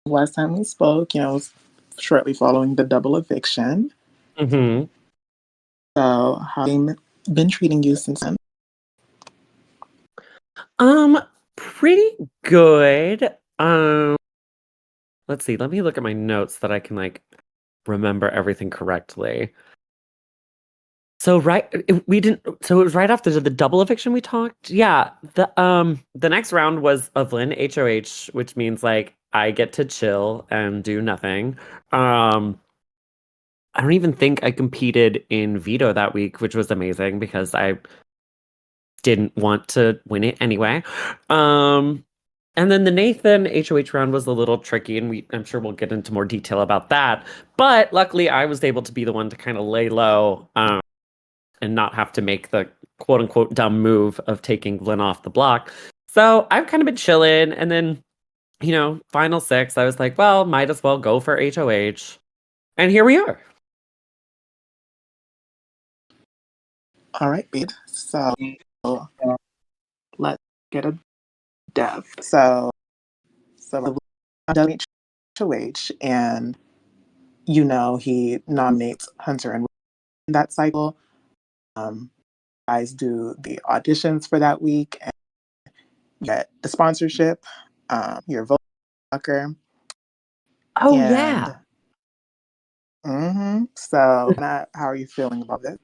last time we spoke, it was shortly following the double eviction. Hmm. So, how have they been treating you since then? Um, Pretty good. Let's see. Let me look at my notes that I can remember everything correctly. So we didn't. So it was right after the double eviction we talked. Yeah. The next round was of Lynn HOH, which means I get to chill and do nothing. Um, I don't even think I competed in veto that week, which was amazing because I didn't want to win it anyway. Um, and then the Nathan HOH round was a little tricky, and I'm sure we'll get into more detail about that. But luckily, I was able to be the one to kind of lay low, and not have to make the quote unquote dumb move of taking Glenn off the block. So I've kind of been chilling, and then final six, I was like, well, might as well go for HOH, and here we are. All right, babe. So, let's get a dev. So I've done HOH, and he nominates Hunter and in that cycle. Um, guys do the auditions for that week, and you get the sponsorship, your vote blocker, Oh and yeah. so how are you feeling about this?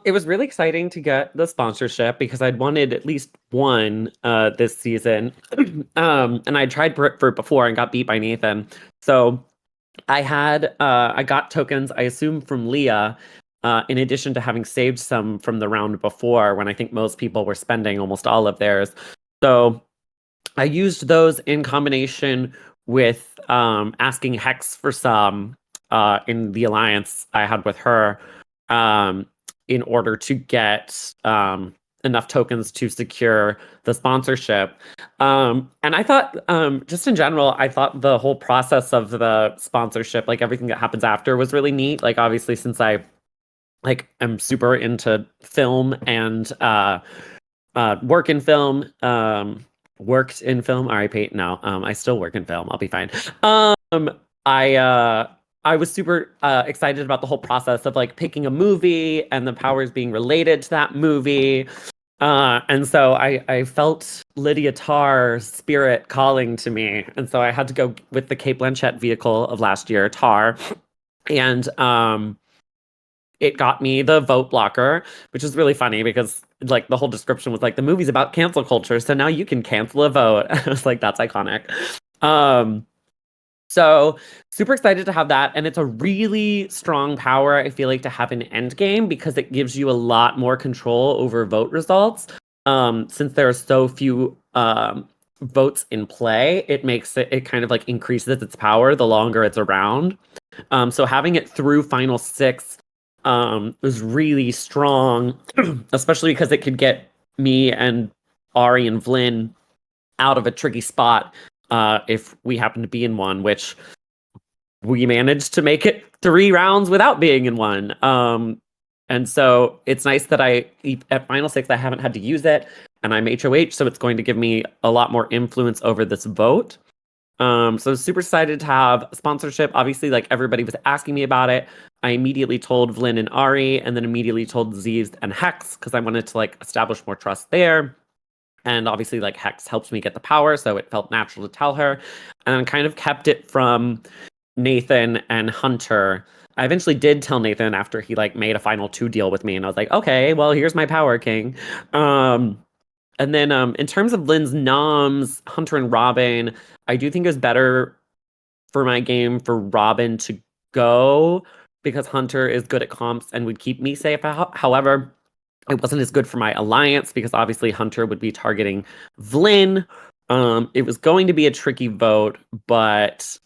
It was really exciting to get the sponsorship because I'd wanted at least one this season. And I tried for it before and got beat by Nathan. So I got tokens, I assume from Leah, in addition to having saved some from the round before when I think most people were spending almost all of theirs. So I used those in combination with asking Hex for some in the alliance I had with her, um, in order to get enough tokens to secure the sponsorship. And I thought, just in general, I thought the whole process of the sponsorship, like everything that happens after, was really neat. Like obviously, since I am super into film and work in film, worked in film. RIP. No, I still work in film. I'll be fine. I uh, I was super excited about the whole process of picking a movie and the powers being related to that movie. And so I felt Lydia Tarr's spirit calling to me, and so I had to go with the Kate Blanchett vehicle of last year, Tar, and it got me the vote blocker, which is really funny because the whole description was the movie's about cancel culture, so now you can cancel a vote. I was like, that's iconic. Um, so super excited to have that, and it's a really strong power. I feel like to have an end game because it gives you a lot more control over vote results. Since there are so few votes in play, it kind of increases its power the longer it's around. So having it through final six was really strong, especially because it could get me and Ari and Vlyn out of a tricky spot if we happen to be in one, which we managed to make it 3 rounds without being in one. And so it's nice that at final six, I haven't had to use it, and I'm HOH, so it's going to give me a lot more influence over this vote. So super excited to have sponsorship. Obviously, everybody was asking me about it. I immediately told Vlyn and Ari, and then immediately told Zeeves and Hex because I wanted to establish more trust there. And obviously, Hex helps me get the power, so it felt natural to tell her. And I kind of kept it from Nathan and Hunter. I eventually did tell Nathan after he made a final 2 deal with me, and I was like, okay, well, here's my power king. And then in terms of Lynn's noms, Hunter and Robin, I do think it was better for my game for Robin to go because Hunter is good at comps and would keep me safe. However, it wasn't as good for my alliance because obviously Hunter would be targeting Vlyn. It was going to be a tricky vote, but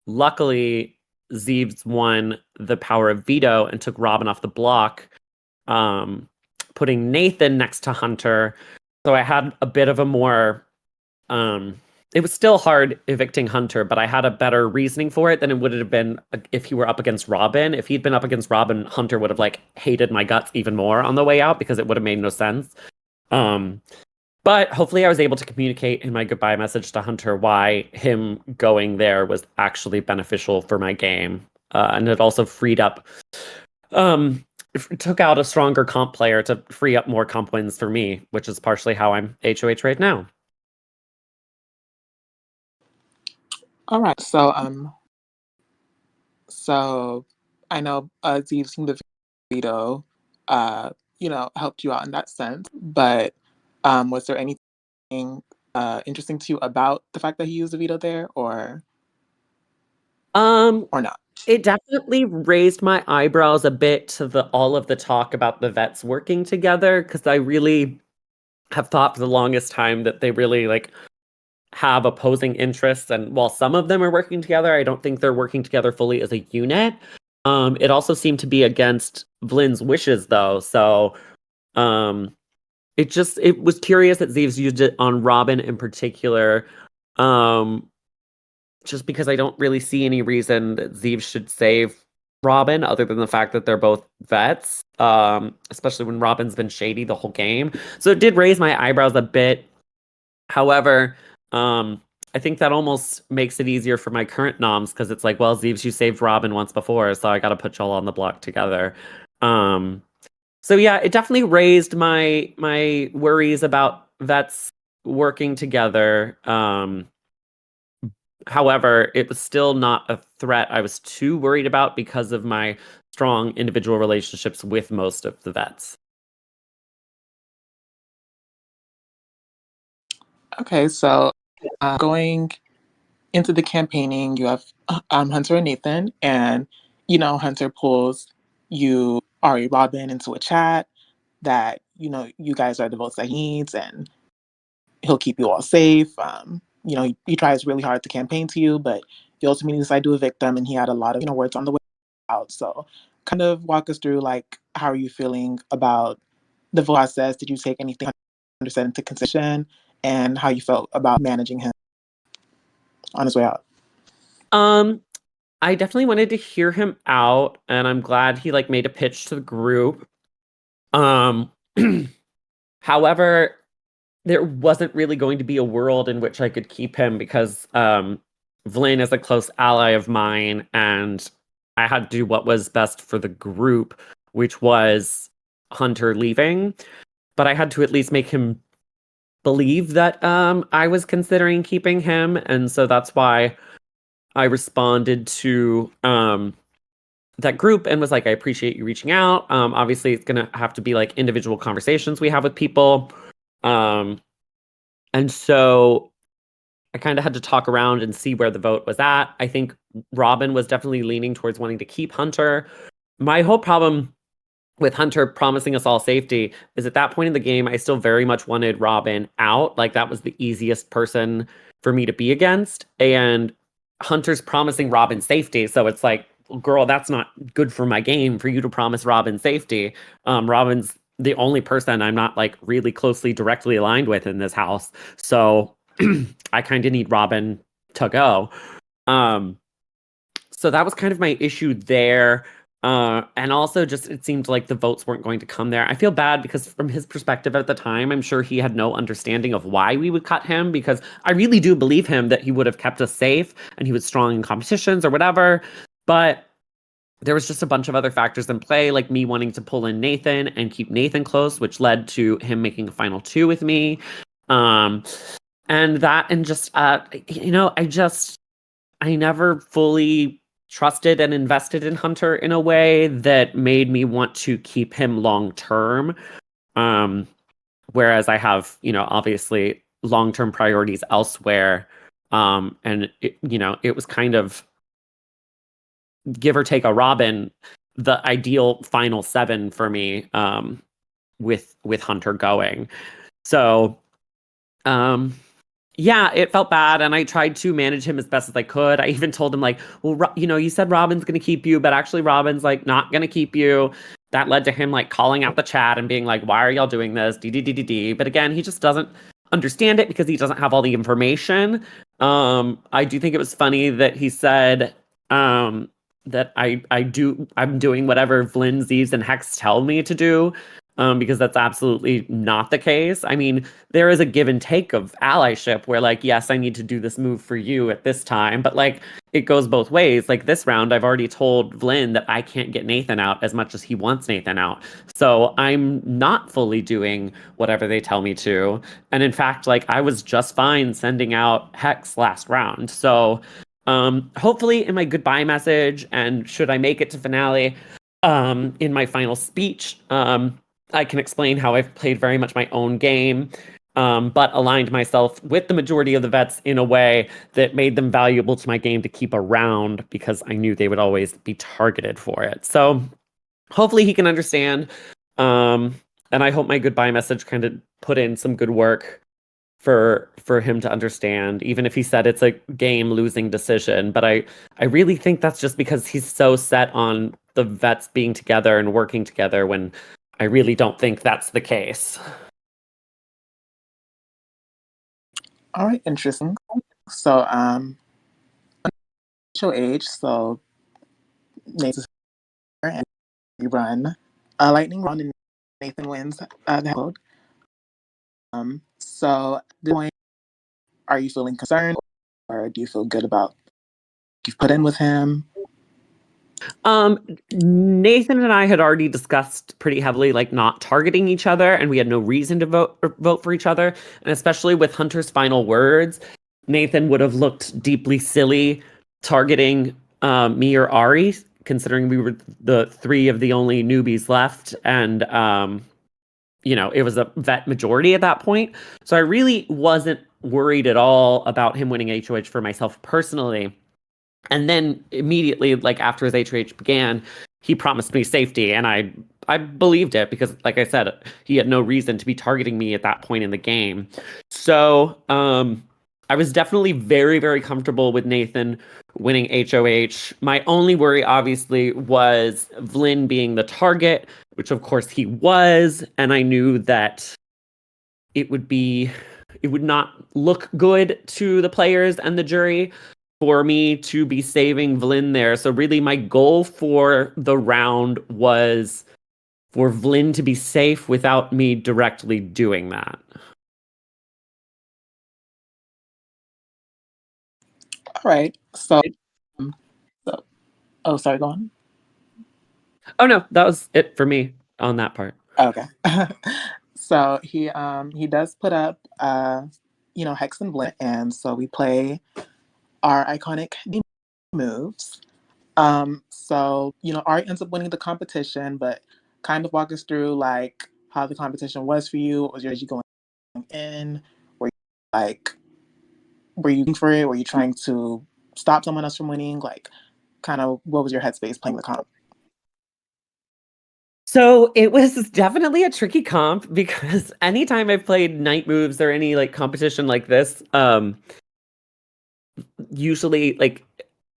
luckily Zeeves won the power of veto and took Robin off the block, putting Nathan next to Hunter. So I had a bit of a more it was still hard evicting Hunter, but I had a better reasoning for it than it would have been if he were up against Robin. If he'd been up against Robin, Hunter would have hated my guts even more on the way out because it would have made no sense. Um, But hopefully, I was able to communicate in my goodbye message to Hunter why him going there was actually beneficial for my game. And it also freed up, took out a stronger comp player to free up more comp wins for me, which is partially how I'm HOH right now. All right. So I know Zeve seen the video, helped you out in that sense. But was there anything interesting to you about the fact that he used the veto there, Um, or not? it definitely raised my eyebrows a bit to the all of the talk about the vets working together because I really have thought for the longest time that they really like have opposing interests, and while some of them are working together, I don't think they're working together fully as a unit. It also seemed to be against Vlin's wishes though, so um it was curious that Zeus used it on Robin in particular. Um just because I don't really see any reason that Zeus should save Robin other than the fact that they're both vets. Especially when Robin's been shady the whole game. So it did raise my eyebrows a bit. However, I think that almost makes it easier for my current noms because it's like, well, Zeus, you saved Robin once before, so I got to put y'all on the block together. Um, so yeah, it definitely raised my worries about vets working together. However, it was still not a threat I was too worried about because of my strong individual relationships with most of the vets. Okay, so going into the campaigning, you have Hunter and Nathan, and Hunter pulls you, Ari, Robin into a chat that you guys are the votes that he needs, and he'll keep you all safe. He tries really hard to campaign to you, but you ultimately decide to evict them, and he had a lot of words on the way out. So, kind of walk us through like how are you feeling about the vote process? Did you take anything 100% into consideration, and how you felt about managing him on his way out? Um, I definitely wanted to hear him out, and I'm glad he like made a pitch to the group. Um, however, there wasn't really going to be a world in which I could keep him because Vlaine is a close ally of mine, and I had to do what was best for the group, which was Hunter leaving. But I had to at least make him believe that I was considering keeping him, and so that's why I responded to that group and was like, I appreciate you reaching out. Obviously, it's gonna have to be like individual conversations we have with people. Um, and so I kind of had to talk around and see where the vote was at. I think Robin was definitely leaning towards wanting to keep Hunter. My whole problem with Hunter promising us all safety is at that point in the game, I still very much wanted Robin out. Like that was the easiest person for me to be against. And Hunter's promising Robin safety. So it's like, girl, that's not good for my game for you to promise Robin safety. Robin's the only person I'm not like really closely directly aligned with in this house. So I kind of need Robin to go. Um, so that was kind of my issue there. And also just it seemed like the votes weren't going to come there. I feel bad because from his perspective at the time, I'm sure he had no understanding of why we would cut him because I really do believe him that he would have kept us safe and he was strong in competitions or whatever. But there was just a bunch of other factors in play, like me wanting to pull in Nathan and keep Nathan close, which led to him making a final two with me. Um, and that and just I never fully trusted and invested in Hunter in a way that made me want to keep him long term. Um, whereas I have, obviously long-term priorities elsewhere. And it was kind of give or take a Robin, the ideal final seven for me, with Hunter going. So um yeah, it felt bad, and I tried to manage him as best as I could. I even told him like, "Well, you said Robin's gonna keep you, but actually Robin's like not gonna keep you." That led to him like calling out the chat and being like, "Why are y'all doing this?" D D D D D. But again, he just doesn't understand it because he doesn't have all the information. I do think it was funny that he said that I'm doing whatever Flynn, Zeus, and Hex tell me to do. because that's absolutely not the case. I mean, there is a give and take of allyship where, like, yes, I need to do this move for you at this time, but like, it goes both ways. Like this round, I've already told Vlyn that I can't get Nathan out as much as he wants Nathan out. So I'm not fully doing whatever they tell me to. And in fact, like, I was just fine sending out Hex last round. So hopefully in my goodbye message, and should I make it to finale, in my final speech, I can explain how I've played very much my own game, but aligned myself with the majority of the vets in a way that made them valuable to my game to keep around because I knew they would always be targeted for it. So hopefully he can understand. Um, and I hope my goodbye message kind of put in some good work for him to understand, even if he said it's a game losing decision. But I really think that's just because he's so set on the vets being together and working together when I really don't think that's the case. All right, interesting. So, show age. So, Nathan's here, and we run a lightning round, and Nathan wins the episode. So, this point, are you feeling concerned, or do you feel good about what you've put in with him? Um, Nathan and I had already discussed pretty heavily, like, not targeting each other, and we had no reason to vote for each other. And especially with Hunter's final words, Nathan would have looked deeply silly targeting me or Ari, considering we were the three of the only newbies left, and it was a vet majority at that point. So I really wasn't worried at all about him winning HOH for myself personally. And then immediately, like after his HOH began, he promised me safety, and I believed it because, like I said, he had no reason to be targeting me at that point in the game. So I was definitely very, very comfortable with Nathan winning HOH. My only worry, obviously, was Vlyn being the target, which of course he was, and I knew that it would not look good to the players and the jury for me to be saving Vlyn there. So really my goal for the round was for Vlyn to be safe without me directly doing that. All right. Um, so oh, sorry, go on. Oh no, that was it for me on that part. Okay. So he does put up Hex and Blint, and so we play our iconic moves. So Ari ends up winning the competition, but kind of walk us through like how the competition was for you. What was your strategy going in? Were you like were you looking for it? Were you trying to stop someone else from winning? Like kind of what was your headspace playing the comp? So it was definitely a tricky comp because anytime I've played night moves or any like competition like this, usually like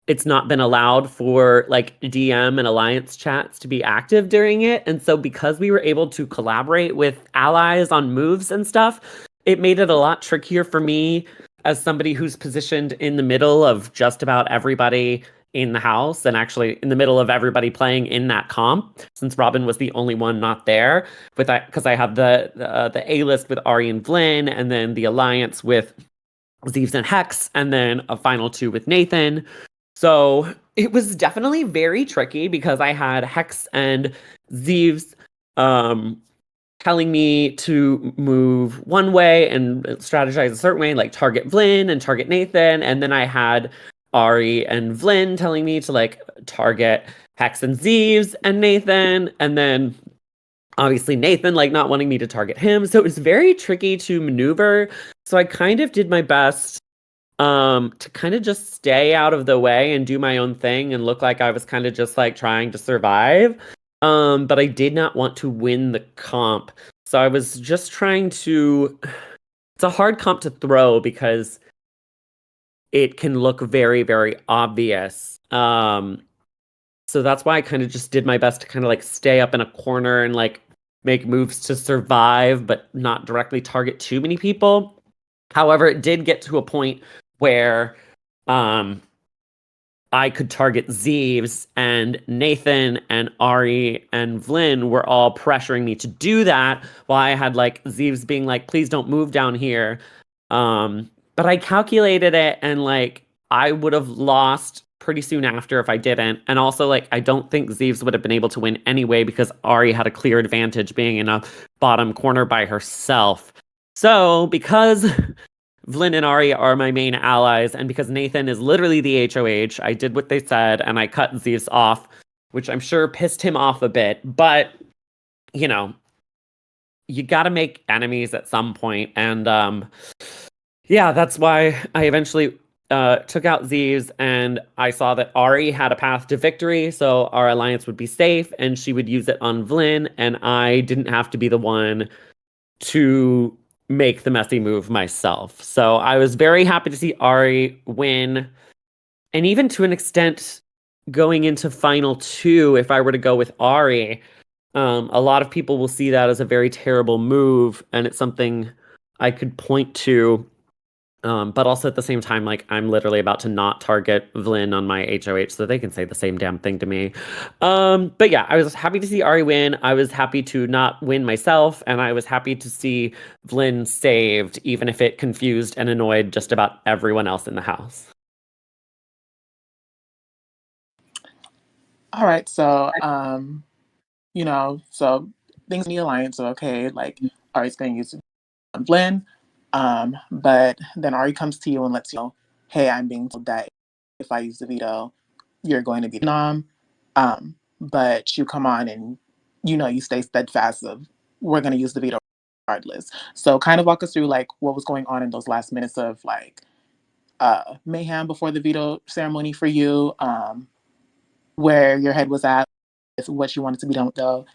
it's not been allowed for like DM and alliance chats to be active during it. And so because we were able to collaborate with allies on moves and stuff, it made it a lot trickier for me as somebody who's positioned in the middle of just about everybody in the house, and actually in the middle of everybody playing in that comp, since Robin was the only one not there. With that, because I have the A list with Ari and Vlyn, and then the alliance with Zeeves and Hex, and then a final two with Nathan. So it was definitely very tricky because I had Hex and Zeeves telling me to move one way and strategize a certain way, like target Vlyn and target Nathan. And then I had Ari and Vlyn telling me to like target Hex and Zeeves and Nathan. And then obviously Nathan like not wanting me to target him. So it was very tricky to maneuver. So I kind of did my best to kind of just stay out of the way and do my own thing and look like I was kind of just like trying to survive. But I did not want to win the comp. So I was just trying to it's a hard comp to throw because it can look very, very obvious. So that's why I kind of just did my best to kind of like stay up in a corner and like make moves to survive, but not directly target too many people. However, it did get to a point where um I could target Zeeves, and Nathan and Ari and Vlyn were all pressuring me to do that, while I had like Zeeves being like, please don't move down here. But I calculated it, and like I would have lost pretty soon after if I didn't. And also, like, I don't think Zeeves would have been able to win anyway because Ari had a clear advantage being in a bottom corner by herself. So, because Vlyn and Ari are my main allies, and because Nathan is literally the HOH, I did what they said and I cut Zeus off, which I'm sure pissed him off a bit. But, you know, you gotta make enemies at some point. And yeah, that's why I eventually took out Zeus, and I saw that Ari had a path to victory, so our alliance would be safe, and she would use it on Vlyn, and I didn't have to be the one to make the messy move myself. So I was very happy to see Ari win. And even to an extent, going into final two, if I were to go with Ari, a lot of people will see that as a very terrible move. And it's something I could point to. But also at the same time, like I'm literally about to not target Vlyn on my HOH so they can say the same damn thing to me. But yeah, I was happy to see Ari win. I was happy to not win myself, and I was happy to see Vlyn saved, even if it confused and annoyed just about everyone else in the house. All right, so so things in the alliance are okay. Like Ari's going to use Blend, but then Ari comes to you and lets you know, hey, I'm being told that if I use the veto, you're going to be nom. But you come on and you stay steadfast of we're going to use the veto regardless. So kind of walk us through like what was going on in those last minutes of like mayhem before the veto ceremony for you, where your head was at, what you wanted to be done with though,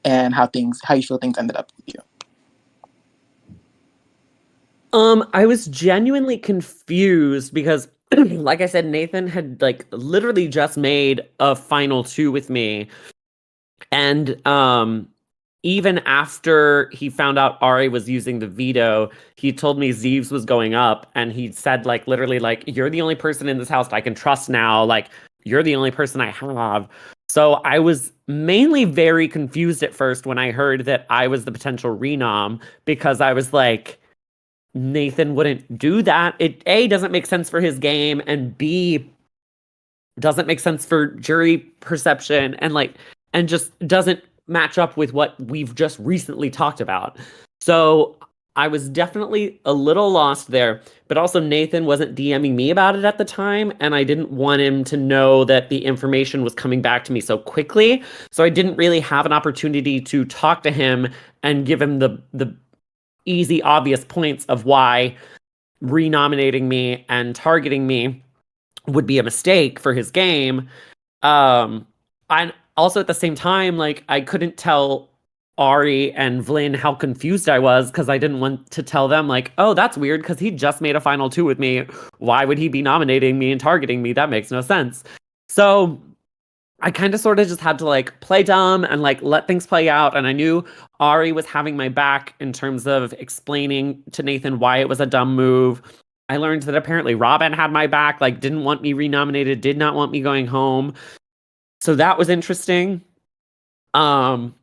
and how you feel things ended up with you. I was genuinely confused because like I said, Nathan had like literally just made a final two with me. And even after he found out Ari was using the veto, he told me Zeeves was going up, and he said like literally like you're the only person in this house I can trust now. Like you're the only person I have. So I was mainly very confused at first when I heard that I was the potential renom, because I was like, Nathan wouldn't do that. It A, doesn't make sense for his game, and B, doesn't make sense for jury perception, and just doesn't match up with what we've just recently talked about. So I was definitely a little lost there, but also Nathan wasn't DMing me about it at the time, and I didn't want him to know that the information was coming back to me so quickly. So I didn't really have an opportunity to talk to him and give him the easy, obvious points of why renominating me and targeting me would be a mistake for his game. And also at the same time, like I couldn't tell Ari and Vlyn how confused I was, because I didn't want to tell them like, oh, that's weird because he just made a final two with me. Why would he be nominating me and targeting me? That makes no sense. So I kind of sort of just had to like play dumb and like let things play out. And I knew Ari was having my back in terms of explaining to Nathan why it was a dumb move. I learned that apparently Robin had my back, like didn't want me renominated, did not want me going home. So that was interesting. Um,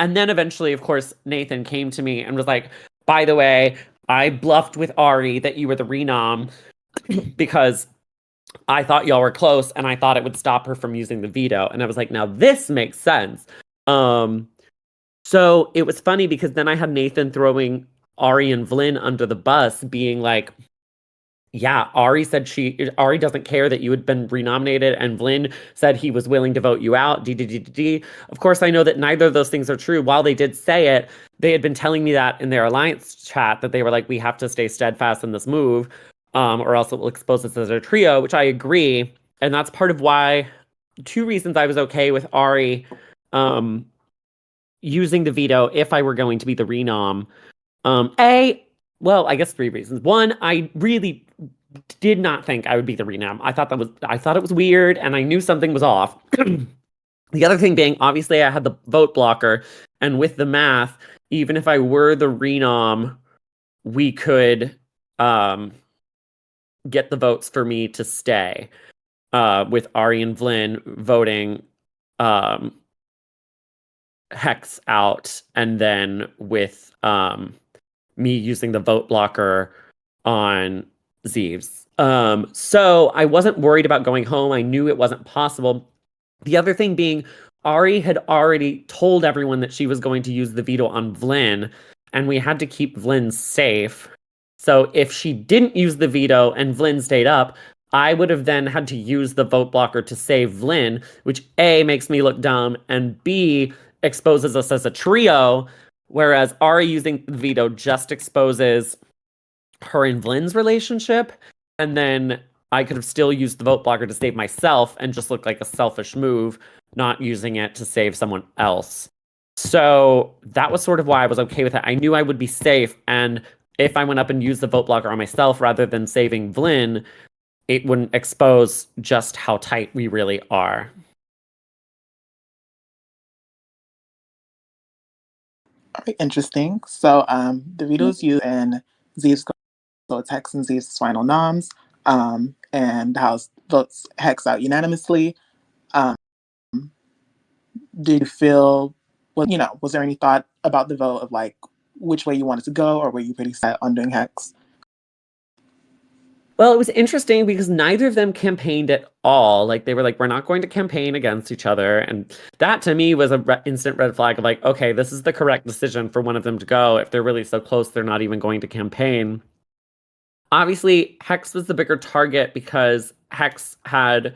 and then eventually, of course, Nathan came to me and was like, by the way, I bluffed with Ari that you were the renom because I thought y'all were close and I thought it would stop her from using the veto. And I was like, now this makes sense. Um, so it was funny because then I had Nathan throwing Ari and Vlyn under the bus, being like, yeah, Ari doesn't care that you had been renominated, and Vlyn said he was willing to vote you out. D. Of course, I know that neither of those things are true. While they did say it, they had been telling me that in their alliance chat, that they were like, we have to stay steadfast in this move, or else it will expose us as a trio, which I agree. And that's part of why, two reasons I was okay with Ari um, using the veto if I were going to be the renom. Well, I guess three reasons. One, I really did not think I would be the renom. I thought it was weird, and I knew something was off. The other thing being, obviously, I had the vote blocker, and with the math, even if I were the renom, we could get the votes for me to stay. with Ari and Vlyn voting um Hex out, and then with me using the vote blocker on Zeeves. So I wasn't worried about going home. I knew it wasn't possible. The other thing being, Ari had already told everyone that she was going to use the veto on Vlyn, and we had to keep Vlyn safe. So if she didn't use the veto and Vlyn stayed up, I would have then had to use the vote blocker to save Vlyn, which A, makes me look dumb, and B, exposes us as a trio, whereas Ari using the veto just exposes her and Vlyn's relationship, and then I could have still used the vote blocker to save myself and just look like a selfish move, not using it to save someone else. So that was sort of why I was okay with it. I knew I would be safe, and if I went up and used the vote blocker on myself rather than saving Vlyn, it wouldn't expose just how tight we really are. Very interesting. So the vetoes used in Zeus so it's Hex and Zeus' final noms, and the House votes Hex out unanimously. Um, did you feel, was there any thought about the vote of like which way you wanted to go, or were you pretty set on doing Hex? Well, it was interesting because neither of them campaigned at all. Like they were like, we're not going to campaign against each other, and that to me was a instant red flag of like, okay, this is the correct decision for one of them to go. If they're really so close, they're not even going to campaign. Obviously, Hex was the bigger target because Hex had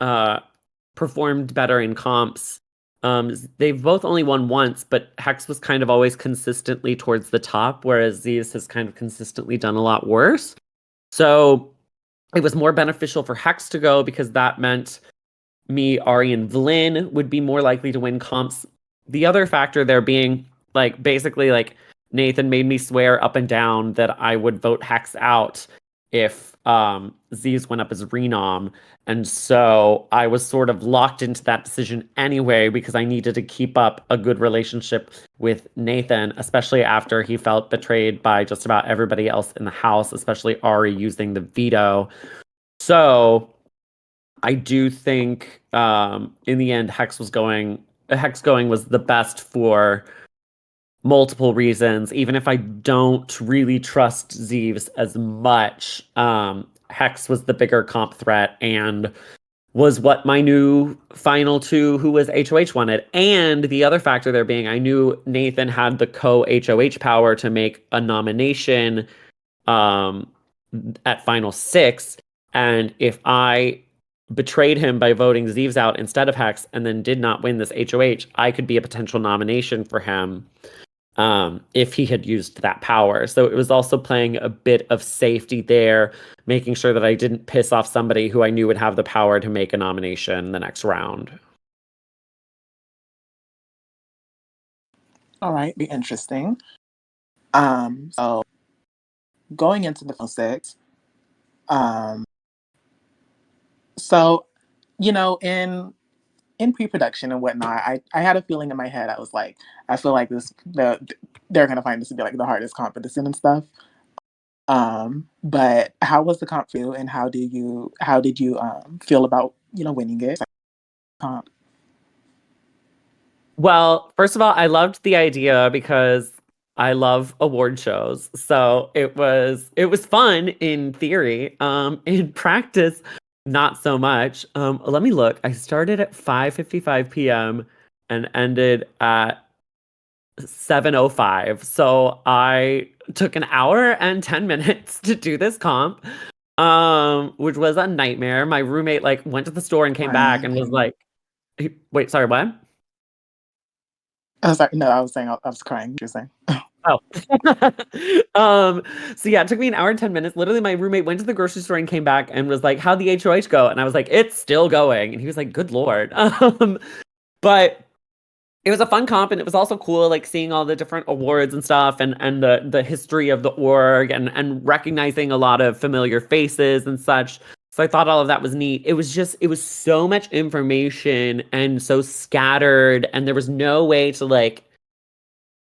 uh, performed better in comps. They've both only won once, but Hex was kind of always consistently towards the top, whereas Zeus has kind of consistently done a lot worse. So it was more beneficial for Hex to go because that meant me, Ari, and Vlyn would be more likely to win comps. The other factor there being like basically like Nathan made me swear up and down that I would vote Hex out if Z's went up as Renom. And so I was sort of locked into that decision anyway because I needed to keep up a good relationship with Nathan, especially after he felt betrayed by just about everybody else in the house, especially Ari using the veto. So I do think in the end Hex going was the best for multiple reasons. Even if I don't really trust Zeeves as much, Hex was the bigger comp threat and was what my new final two who was HOH wanted. And the other factor there being I knew Nathan had the co HOH power to make a nomination um, at final six. And if I betrayed him by voting Zeeves out instead of Hex and then did not win this HOH, I could be a potential nomination for him if he had used that power. So it was also playing a bit of safety there, making sure that I didn't piss off somebody who I knew would have the power to make a nomination the next round. All right, be interesting. So going into the final six, um, so in pre-production and whatnot, I had a feeling in my head. I was like, I feel like they're gonna find this to be like the hardest competition and stuff. But how was the comp for you, and how did you feel about winning it? Comp. Well, first of all, I loved the idea because I love award shows. So it was fun in theory. In practice, not so much. Let me look. I started at 5:55 p.m. and ended at 7:05. So I took an hour and 10 minutes to do this comp. Which was a nightmare. My roommate like went to the store and came back and was Crying. like, wait, sorry, what? I was like, no, I was saying I was crying. You're saying. Oh. So yeah, it took me an hour and 10 minutes. Literally, my roommate went to the grocery store and came back and was like, how'd the HOH go? And I was like, it's still going. And he was like, good Lord. But it was a fun comp and it was also cool like seeing all the different awards and stuff and the history of the org and recognizing a lot of familiar faces and such. So I thought all of that was neat. It was so much information and so scattered and there was no way to like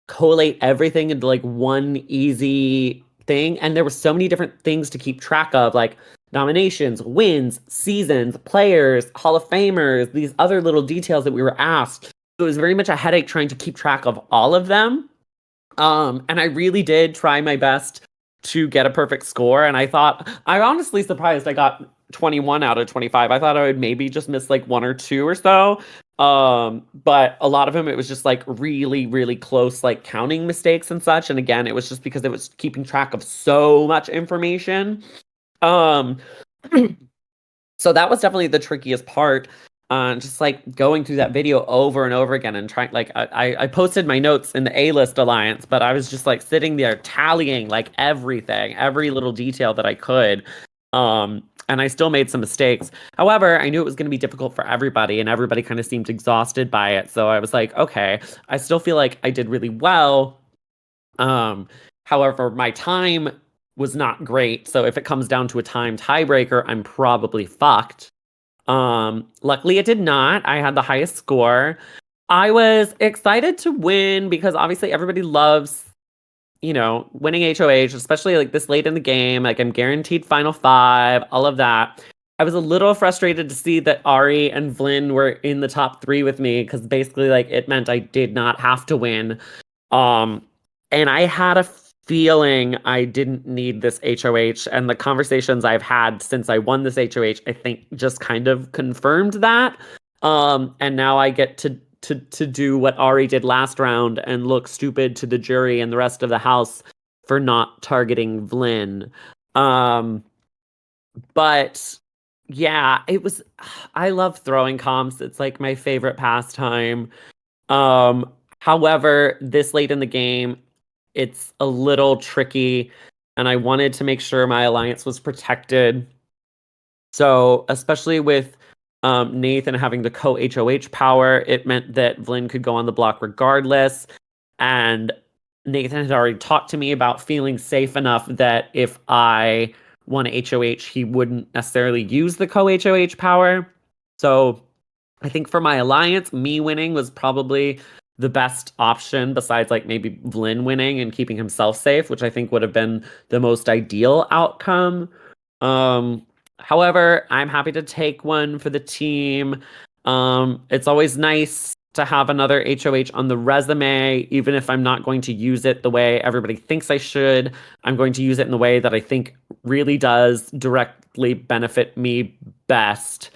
collate everything into like one easy thing and there were so many different things to keep track of like nominations, wins, seasons, players, Hall of Famers, these other little details that we were asked. So it was very much a headache trying to keep track of all of them. And I really did try my best to get a perfect score. And I honestly surprised I got 21 out of 25. I thought I would maybe just miss like one or two or so. But a lot of them, it was just like really, really close, like counting mistakes and such. And again, it was just because it was keeping track of so much information. Um, so that was definitely the trickiest part. Just like going through that video over and over again and trying, like, I posted my notes in the A-List Alliance, but I was just like sitting there tallying like everything, every little detail that I could. And I still made some mistakes. However, I knew it was going to be difficult for everybody, and everybody kind of seemed exhausted by it. So I was like, okay, I still feel like I did really well. Um, However, my time was not great. So if it comes down to a time tiebreaker, I'm probably fucked. Luckily it did not. I had the highest score. I was excited to win because obviously everybody loves, winning HOH, especially like this late in the game. Like I'm guaranteed final five, all of that. I was a little frustrated to see that Ari and Vlyn were in the top three with me because basically like it meant I did not have to win. Um, and I had a feeling I didn't need this HOH, and the conversations I've had since I won this HOH, I think just kind of confirmed that. And now I get to do what Ari did last round and look stupid to the jury and the rest of the house for not targeting Vlyn. But yeah, it was I love throwing comps. It's like my favorite pastime. However, this late in the game, it's a little tricky, and I wanted to make sure my alliance was protected. So, especially with Nathan having the co-HOH power, it meant that Vlyn could go on the block regardless. And Nathan had already talked to me about feeling safe enough that if I won HOH, he wouldn't necessarily use the co-HOH power. So I think for my alliance, me winning was probably the best option besides like maybe Vlyn winning and keeping himself safe, which I think would have been the most ideal outcome. Um, However, I'm happy to take one for the team. It's always nice to have another HOH on the resume, even if I'm not going to use it the way everybody thinks I should. I'm going to use it in the way that I think really does directly benefit me best.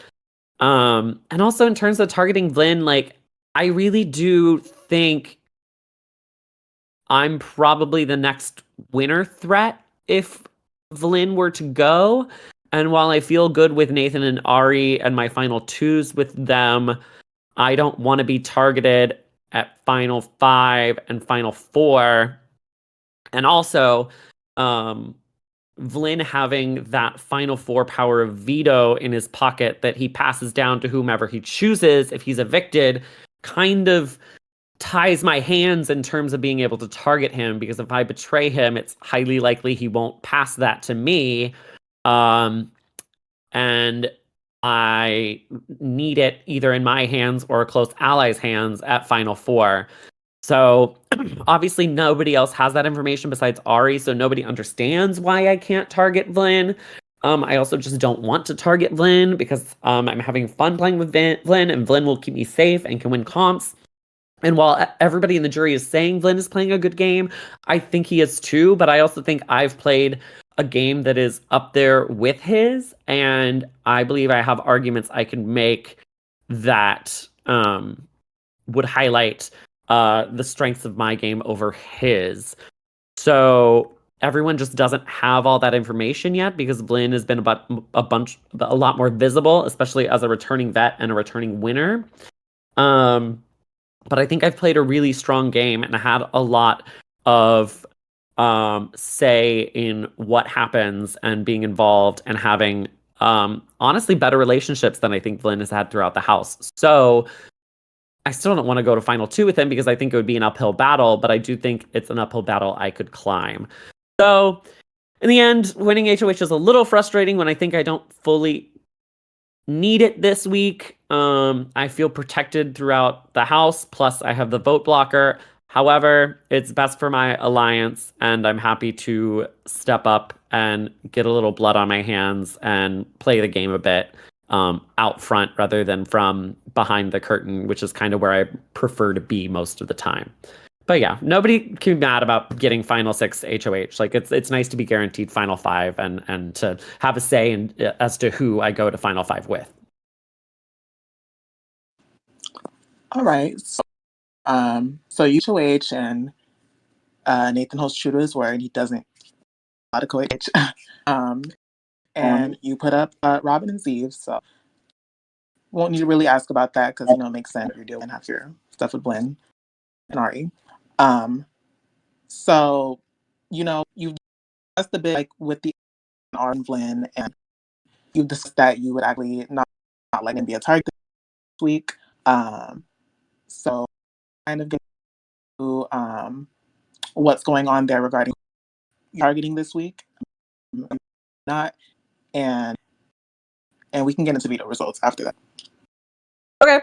And also in terms of targeting Vlyn, like I really do think I'm probably the next winner threat if Vlyn were to go. And while I feel good with Nathan and Ari and my final twos with them, I don't want to be targeted at final five and final four. And also, um, Vlyn having that final four power of veto in his pocket that he passes down to whomever he chooses if he's evicted kind of ties my hands in terms of being able to target him, because if I betray him, it's highly likely he won't pass that to me. And I need it either in my hands or a close ally's hands at final four. So obviously nobody else has that information besides Ari, so nobody understands why I can't target Vlyn. I also just don't want to target Vlyn because I'm having fun playing with Vlyn, and Vlyn will keep me safe and can win comps. And while everybody in the jury is saying Vlyn is playing a good game, I think he is too, but I also think I've played a game that is up there with his, and I believe I have arguments I can make that would highlight the strengths of my game over his. So everyone just doesn't have all that information yet because Vlyn has been a lot more visible, especially as a returning vet and a returning winner. But I think I've played a really strong game and had a lot of say in what happens and being involved and having honestly better relationships than I think Vlyn has had throughout the house. So I still don't want to go to final two with him because I think it would be an uphill battle, but I do think it's an uphill battle I could climb. So in the end, winning HOH is a little frustrating when I think I don't fully need it this week. I feel protected throughout the house, plus I have the vote blocker. However, it's best for my alliance, and I'm happy to step up and get a little blood on my hands and play the game a bit out front rather than from behind the curtain, which is kind of where I prefer to be most of the time. But yeah, nobody can be mad about getting Final Six HOH. Like it's nice to be guaranteed Final Five and to have a say in as to who I go to Final Five with. All right. So you HOH and Nathan holds true to his word. He doesn't a lot of coach. um, and you put up Robin and Steve, so won't need to really ask about that because it makes sense. You're doing half your stuff with Blinn and Ari. Um, so you've discussed a bit like with the Ari and Blinn, and you've discussed that you would actually not let him be a target this week. So kind of get to what's going on there regarding targeting this week, not, and we can get into veto results after that. Okay.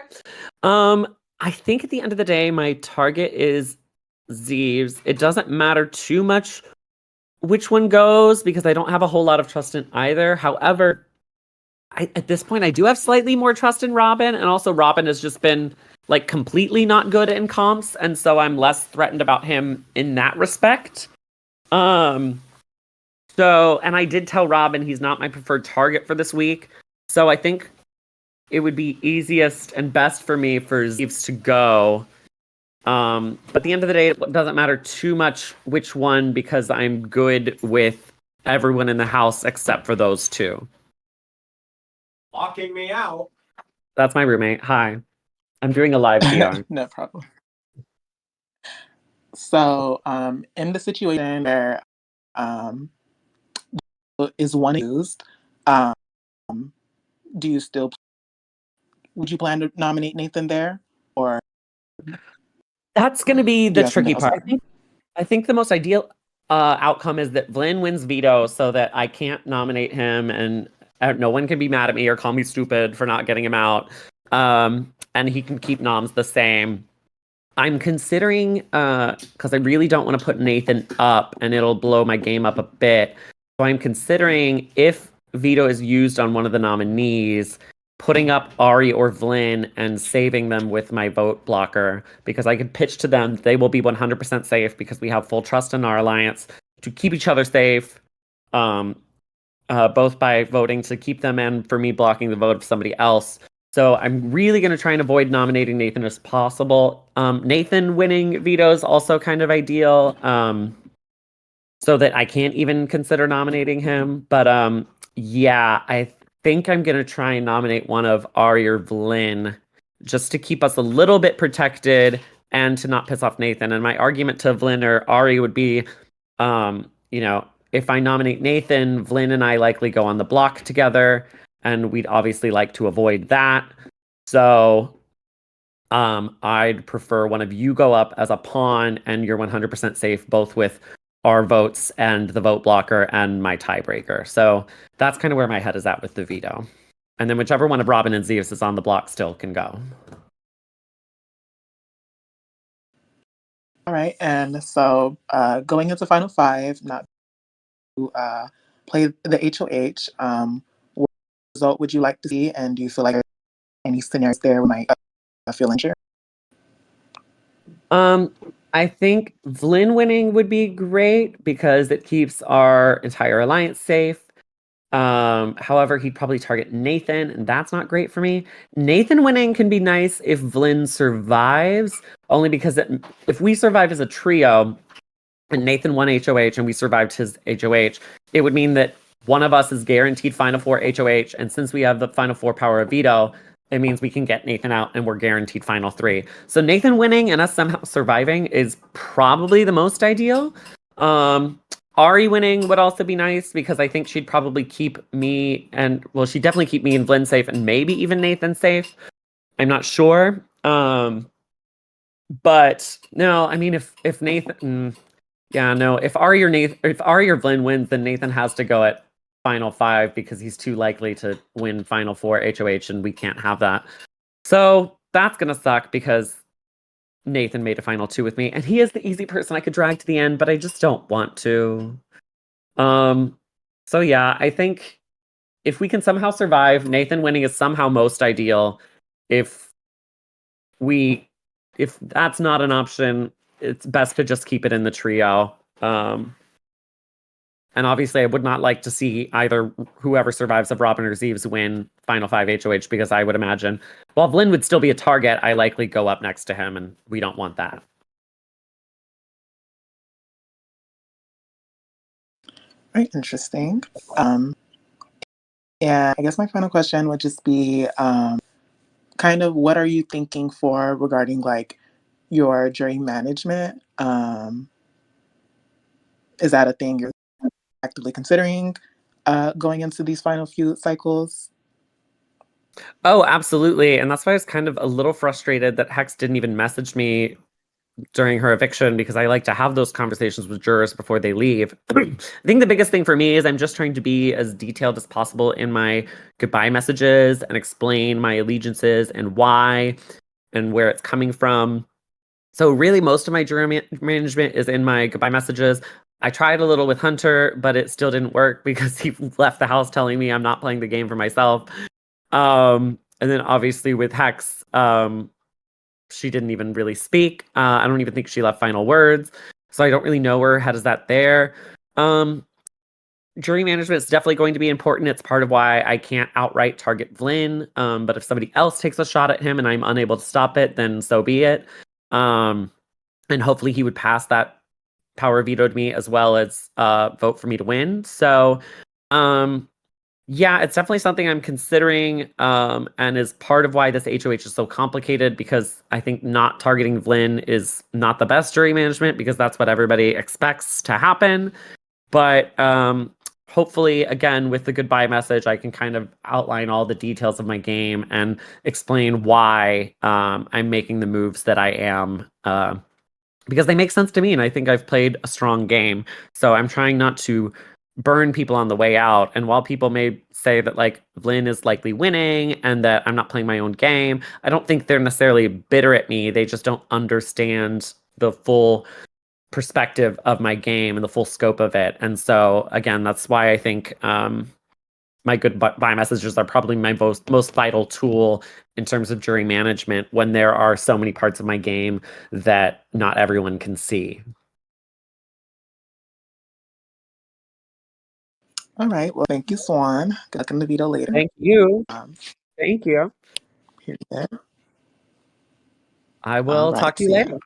I think at the end of the day, my target is Zeeves. It doesn't matter too much which one goes because I don't have a whole lot of trust in either. However, at this point, I do have slightly more trust in Robin, and also Robin has just been like completely not good in comps, and so I'm less threatened about him in that respect. So, and I did tell Robin he's not my preferred target for this week, so I think it would be easiest and best for me for Zeeves to go. But at the end of the day, it doesn't matter too much which one because I'm good with everyone in the house except for those two. Locking me out. That's my roommate. Hi. I'm doing a live VR. No problem. So, in the situation where is one used, um, do you still would you plan to nominate Nathan there, or That's going to be do the you have something tricky else? part. I think the most ideal outcome is that Blinn wins veto so that I can't nominate him and no one can be mad at me or call me stupid for not getting him out. And he can keep noms the same. I'm considering, because I really don't want to put Nathan up and it'll blow my game up a bit. So I'm considering if veto is used on one of the nominees, putting up Ari or Vlyn and saving them with my vote blocker because I could pitch to them they will be 100% safe because we have full trust in our alliance to keep each other safe, both by voting to keep them and for me blocking the vote of somebody else. So I'm really going to try and avoid nominating Nathan as possible. Nathan winning veto is also kind of ideal, so that I can't even consider nominating him. But yeah, I think I'm going to try and nominate one of Ari or Vlyn just to keep us a little bit protected and to not piss off Nathan. And my argument to Vlyn or Ari would be, if I nominate Nathan, Vlyn and I likely go on the block together, and we'd obviously like to avoid that. So I'd prefer one of you go up as a pawn and you're 100% safe both with our votes and the vote blocker and my tiebreaker. So that's kind of where my head is at with the veto. And then whichever one of Robin and Zeus is on the block still can go. All right, and so going into Final Five, not to play the HOH, what result would you like to see, and do you feel like there are any scenarios there where might feel injured? I think Vlyn winning would be great because it keeps our entire alliance safe. However, he'd probably target Nathan, and that's not great for me. Nathan winning can be nice if Vlyn survives, only because if we survive as a trio, and Nathan won HOH and we survived his HOH, it would mean that one of us is guaranteed Final Four HOH, and since we have the Final Four power of veto, it means we can get Nathan out and we're guaranteed Final Three. So Nathan winning and us somehow surviving is probably the most ideal. Ari winning would also be nice because I think she'd probably keep me she'd definitely keep me and Vlyn safe and maybe even Nathan safe. I'm not sure. But no, I mean if Nathan if Ari or Vlyn wins, then Nathan has to go at Final Five because he's too likely to win Final Four HOH and we can't have that. So that's gonna suck because Nathan made a Final Two with me, and he is the easy person I could drag to the end, but I just don't want to. So yeah, I think if we can somehow survive, Nathan winning is somehow most ideal. If we if that's not an option, it's best to just keep it in the trio. And obviously I would not like to see either whoever survives of Robin or Zeeves win Final 5 HOH because I would imagine while Vlyn would still be a target, I likely go up next to him and we don't want that. Very interesting. And I guess my final question would just be kind of what are you thinking for regarding like your jury management? Is that a thing you're actively considering going into these final few cycles? Oh, absolutely. And that's why I was kind of a little frustrated that Hex didn't even message me during her eviction because I like to have those conversations with jurors before they leave. I think the biggest thing for me is I'm just trying to be as detailed as possible in my goodbye messages and explain my allegiances and why and where it's coming from. So really most of my jury management is in my goodbye messages. I tried a little with Hunter, but it still didn't work because he left the house telling me I'm not playing the game for myself. And then obviously with Hex, she didn't even really speak. I don't even think she left final words. So I don't really know where her head is at there. Jury management is definitely going to be important. It's part of why I can't outright target Vlyn. But if somebody else takes a shot at him and I'm unable to stop it, then so be it. And hopefully he would pass that power veto to me as well as vote for me to win. So yeah, it's definitely something I'm considering, and is part of why this HOH is so complicated because I think not targeting Vlyn is not the best jury management because that's what everybody expects to happen. But hopefully, again, with the goodbye message, I can kind of outline all the details of my game and explain why I'm making the moves that I am. Because they make sense to me, and I think I've played a strong game. So I'm trying not to burn people on the way out. And while people may say that like Vlyn is likely winning and that I'm not playing my own game, I don't think they're necessarily bitter at me. They just don't understand the full perspective of my game and the full scope of it. And so again, that's why I think my goodbye messages are probably my most vital tool in terms of jury management when there are so many parts of my game that not everyone can see. All right. Well, thank you, Swan. Good luck in the veto later. Thank you. Um, Thank you. Period. I All will talk right. to you See ya. later.